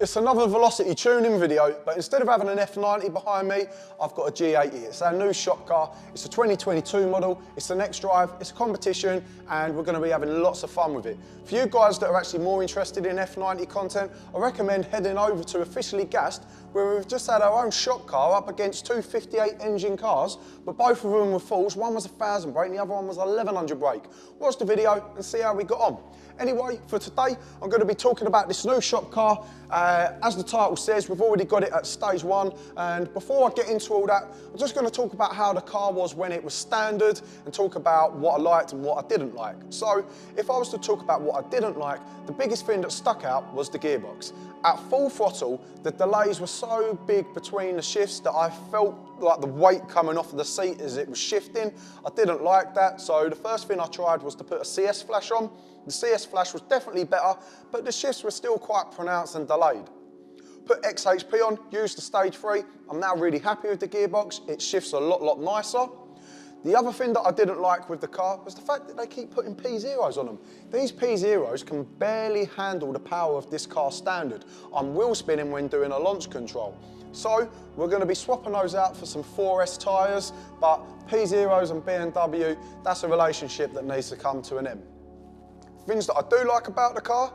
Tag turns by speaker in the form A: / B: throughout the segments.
A: It's another velocity tuning video, but instead of having an F90 behind me, I've got a G80. It's our new shop car. It's a 2022 model. It's an X-drive. It's a competition, and we're going to be having lots of fun with it. For you guys that are actually more interested in F90 content, I recommend heading over to Officially Gassed, where we've just had our own shop car up against two 58 engine cars, but both of them were fulls. One was 1,000 brake, and the other one was 1,100 brake. Watch the video and see how we got on. Anyway, for today, I'm going to be talking about this new shop car. As the title says, we've already got it at stage 1, and before I get into all that, I'm just going to talk about how the car was when it was standard and talk about what I liked and what I didn't like. So, if I was to talk about what I didn't like, the biggest thing that stuck out was the gearbox. At full throttle, the delays were so big between the shifts that I felt like the weight coming off of the seat as it was shifting. I didn't like that, so the first thing I tried was to put a CS flash on. The CS flash was definitely better, but the shifts were still quite pronounced and delayed. Put XHP on, used the stage 3. I'm now really happy with the gearbox. It shifts a lot nicer. The other thing that I didn't like with the car was the fact that they keep putting P0s on them. These P0s can barely handle the power of this car standard. I'm wheel spinning when doing a launch control. So we're going to be swapping those out for some 4S tyres, but P0s and BMW, that's a relationship that needs to come to an end. Things that I do like about the car,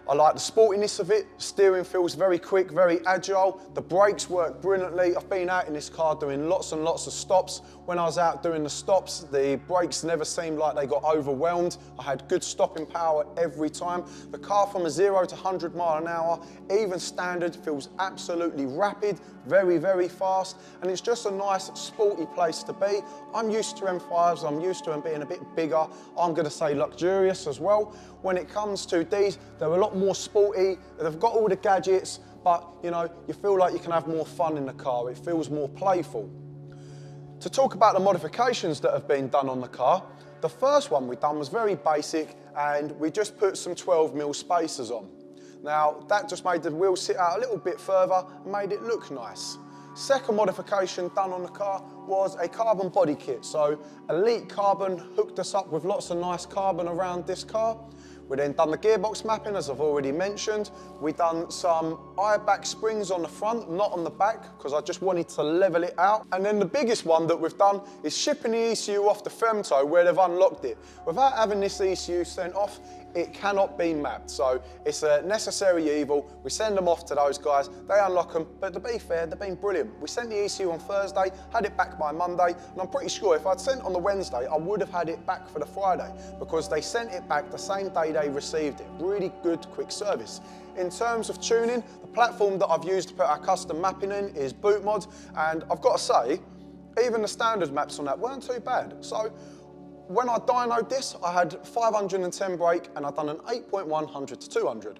A: I like the sportiness of it. Steering feels very quick, very agile. The brakes work brilliantly. I've been out in this car doing lots and lots of stops. When I was out doing the stops, the brakes never seemed like they got overwhelmed. I had good stopping power every time. The car from a 0 to 100 mile an hour, even standard, feels absolutely rapid, very fast, and it's just a nice sporty place to be. I'm used to M5s, I'm used to them being a bit bigger. I'm going to say luxurious as well. When it comes to these, they're a lot more sporty. They've got all the gadgets, but you know, you feel like you can have more fun in the car. It feels more playful. To talk about the modifications that have been done on the car, the first one we done was very basic, and we just put some 12mm spacers on. Now, that just made the wheels sit out a little bit further and made it look nice. Second modification done on the car was a carbon body kit. So Elite Carbon hooked us up with lots of nice carbon around this car. We then done the gearbox mapping, as I've already mentioned. We done some eye-back springs on the front, not on the back, because I just wanted to level it out. And then the biggest one that we've done is shipping the ECU off the femto where they've unlocked it. Without having this ECU sent off, it cannot be mapped. So it's a necessary evil. We send them off to those guys, they unlock them, but to be fair, they've been brilliant. We sent the ECU on Thursday, had it back by Monday, and I'm pretty sure if I'd sent it on the Wednesday, I would have had it back for the Friday, because they sent it back the same day they received it. Really good, quick service. In terms of tuning, the platform that I've used to put our custom mapping in is BootMod, and I've got to say, even the standard maps on that weren't too bad. So when I dynoed this, I had 510 brake and I'd done an 8.1 100 to 200.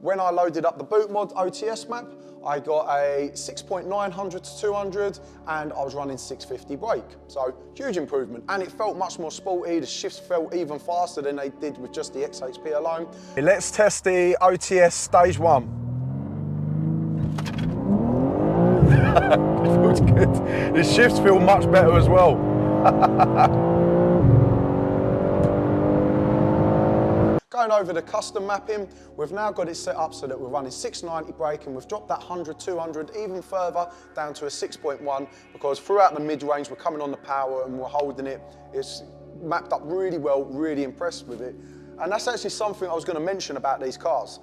A: When I loaded up the BootMod OTS map, I got a 6.9 100 to 200 and I was running 650 brake. So huge improvement, and it felt much more sporty. The shifts felt even faster than they did with just the XHP alone. Let's test the OTS stage 1. It feels good. The shifts feel much better as well. Going over the custom mapping, we've now got it set up so that we're running 690 brake, and we've dropped that 100, 200 even further down to a 6.1, because throughout the mid-range we're coming on the power and we're holding it. It's mapped up really well, really impressed with it. And that's actually something I was going to mention about these cars.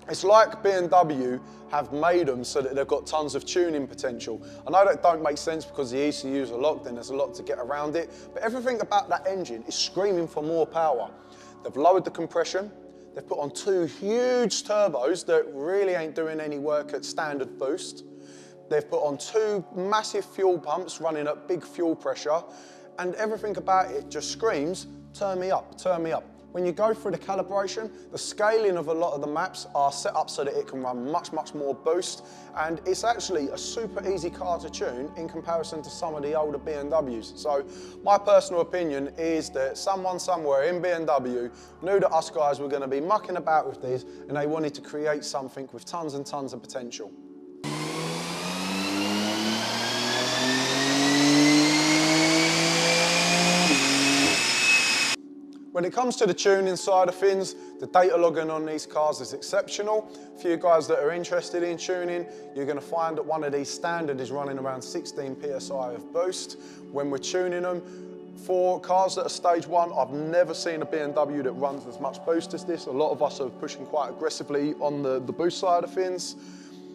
A: It's like BMW have made them so that they've got tons of tuning potential. I know that don't make sense because the ECUs are locked and there's a lot to get around it, but everything about that engine is screaming for more power. They've lowered the compression, they've put on two huge turbos that really ain't doing any work at standard boost. They've put on two massive fuel pumps running at big fuel pressure, and everything about it just screams, turn me up, turn me up. When you go through the calibration, the scaling of a lot of the maps are set up so that it can run much more boost, and it's actually a super easy car to tune in comparison to some of the older BMWs. So my personal opinion is that someone somewhere in BMW knew that us guys were going to be mucking about with these, and they wanted to create something with tons and tons of potential. When it comes to the tuning side of things, the data logging on these cars is exceptional. For you guys that are interested in tuning, you're going to find that one of these standard is running around 16 PSI of boost. When we're tuning them, for cars that are stage 1, I've never seen a BMW that runs as much boost as this. A lot of us are pushing quite aggressively on the boost side of things.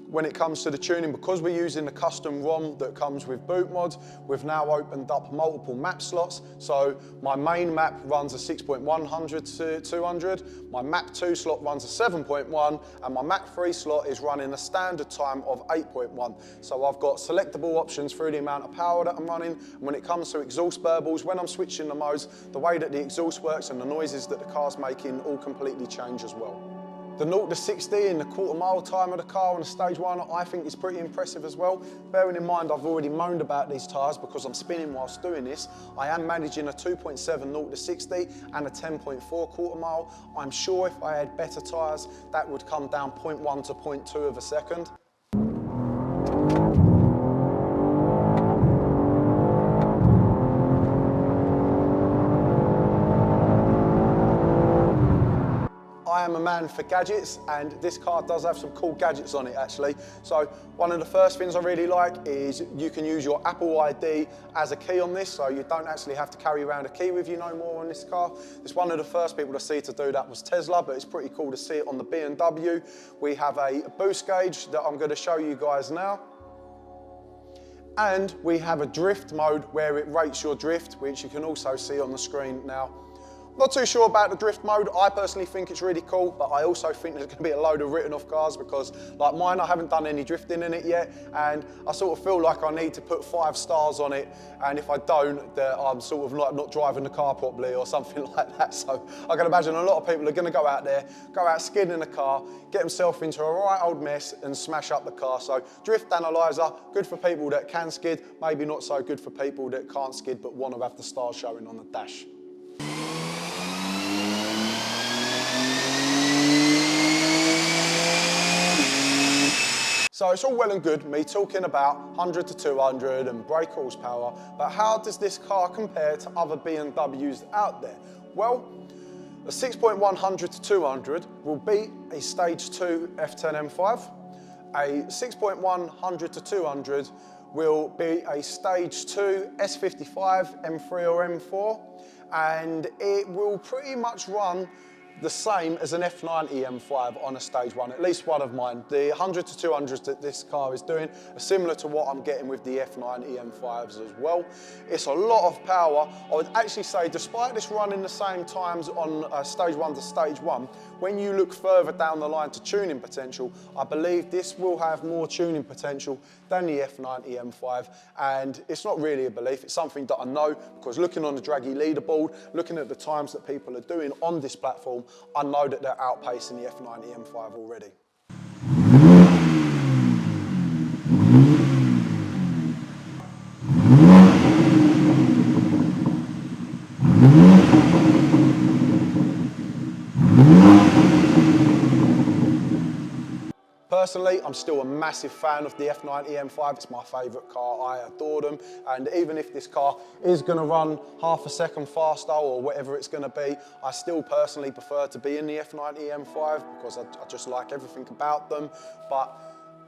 A: When it comes to the tuning, because we're using the custom ROM that comes with boot mods, we've now opened up multiple map slots. So my main map runs a 6.100 to 200, my map 2 slot runs a 7.1, and my map 3 slot is running a standard time of 8.1. So I've got selectable options through the amount of power that I'm running. And when it comes to exhaust burbles, when I'm switching the modes, the way that the exhaust works and the noises that the car's making all completely change as well. The 0 to 60 in the quarter-mile time of the car on a stage 1, I think is pretty impressive as well. Bearing in mind I've already moaned about these tyres because I'm spinning whilst doing this. I am managing a 2.7 0 to 60 and a 10.4 quarter-mile. I'm sure if I had better tyres, that would come down 0.1 to 0.2 of a second. I am a man for gadgets, and this car does have some cool gadgets on it actually. So one of the first things I really like is you can use your Apple ID as a key on this, so you don't actually have to carry around a key with you no more on this car. It's one of the first people to see to do that was Tesla, but it's pretty cool to see it on the BMW. We have a boost gauge that I'm going to show you guys now. And we have a drift mode where it rates your drift, which you can also see on the screen now. Not too sure about the drift mode. I personally think it's really cool, but I also think there's going to be a load of written off cars because, like mine, I haven't done any drifting in it yet, and I sort of feel like I need to put 5 stars on it, and if I don't, that I'm sort of like not driving the car properly or something like that. So I can imagine a lot of people are going to go out there, go out skidding the car, get themselves into a right old mess and smash up the car. So drift analyzer, good for people that can skid, maybe not so good for people that can't skid but want to have the stars showing on the dash. So it's all well and good me talking about 100 to 200 and brake horsepower, but how does this car compare to other BMWs out there? Well, a 6.100 to 200 will beat a stage 2 F10 M5. A 6.100 to 200 will be a stage 2 S55 M3 or M4, and it will pretty much run the same as an F90 M5 on a stage 1, at least one of mine. The 100 to 200s that this car is doing are similar to what I'm getting with the F90 M5s as well. It's a lot of power. I would actually say, despite this running the same times on stage 1 to stage 1, when you look further down the line to tuning potential, I believe this will have more tuning potential than the F90 M5, and it's not really a belief, it's something that I know because looking on the Draggy leaderboard, looking at the times that people are doing on this platform, I know that they're outpacing the F90 M5 already. Personally, I'm still a massive fan of the F90 M5. It's my favourite car. I adore them. And even if this car is going to run half a second faster or whatever it's going to be, I still personally prefer to be in the F90 M5 because I just like everything about them. But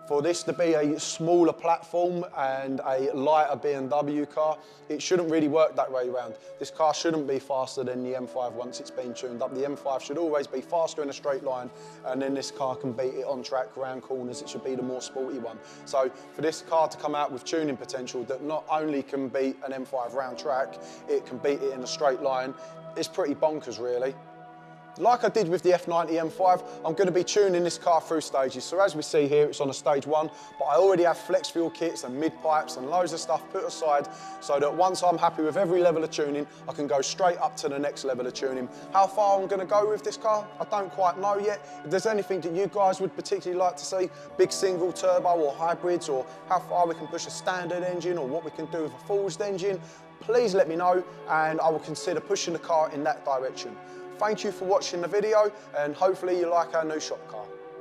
A: for this to be a smaller platform and a lighter BMW car, it shouldn't really work that way around. This car shouldn't be faster than the M5 once it's been tuned up. The M5 should always be faster in a straight line, and then this car can beat it on track, around corners. It should be the more sporty one. So for this car to come out with tuning potential that not only can beat an M5 round track, it can beat it in a straight line, it's pretty bonkers really. Like I did with the F90 M5, I'm going to be tuning this car through stages. So as we see here, it's on a stage 1, but I already have flex fuel kits and mid pipes and loads of stuff put aside so that once I'm happy with every level of tuning, I can go straight up to the next level of tuning. How far I'm going to go with this car, I don't quite know yet. If there's anything that you guys would particularly like to see, big single turbo or hybrids, or how far we can push a standard engine, or what we can do with a forged engine, please let me know and I will consider pushing the car in that direction. Thank you for watching the video, and hopefully you like our new shop car.